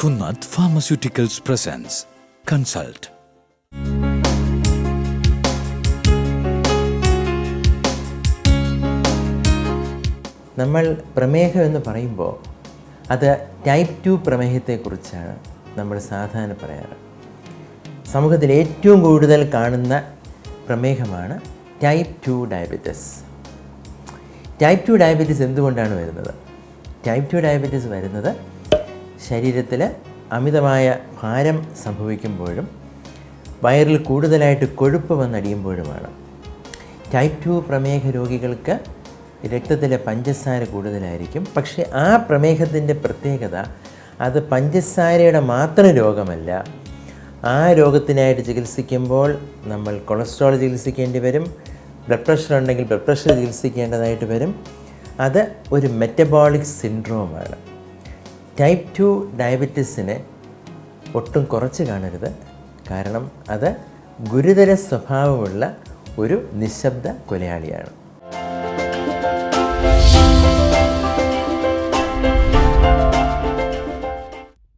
Kunad Pharmaceuticals presents Consult. നമ്മൾ പ്രമേഹം എന്ന് പറയുമ്പോൾ അത് ടൈപ്പ് 2 പ്രമേഹത്തെക്കുറിച്ചാണ് നമ്മൾ സാധാരണ പറയാറ്. സമൂഹത്തിൽ ഏറ്റവും കൂടുതൽ കാണുന്ന പ്രമേഹമാണ് ടൈപ്പ് 2 ഡയബറ്റിസ്. ടൈപ്പ് 2 ഡയബറ്റിസ് എന്തുകൊണ്ടാണ് വരുന്നത്? ടൈപ്പ് 2 ഡയബറ്റിസ് വരുന്നത് ശരീരത്തിൽ അമിതമായ ഭാരം സംഭവിക്കുമ്പോഴും വയറിൽ കൂടുതലായിട്ട് കൊഴുപ്പ് വന്നടിയുമ്പോഴുമാണ്. ടൈപ്പ് 2 പ്രമേഹ രോഗികൾക്ക് രക്തത്തിലെ പഞ്ചസാര കൂടുതലായിരിക്കും. പക്ഷേ ആ പ്രമേഹത്തിൻ്റെ പ്രത്യേകത അത് പഞ്ചസാരയുടെ മാത്രം രോഗമല്ല. ആ രോഗത്തിനായിട്ട് ചികിത്സിക്കുമ്പോൾ നമ്മൾ കൊളസ്ട്രോൾ ചികിത്സിക്കേണ്ടി വരും, ബ്ലഡ് പ്രഷർ ഉണ്ടെങ്കിൽ ബ്ലഡ് പ്രഷർ ചികിത്സിക്കേണ്ടതായിട്ട് വരും. അത് ഒരു മെറ്റബോളിക് സിൻഡ്രോമാണ്. ടൈപ്പ് 2 ഡയബറ്റിസിനെ ഒട്ടും കുറച്ച് കാണരുത്. കാരണം അത് ഗുരുതര സ്വഭാവമുള്ള ഒരു നിശബ്ദ കൊലയാളിയാണ്.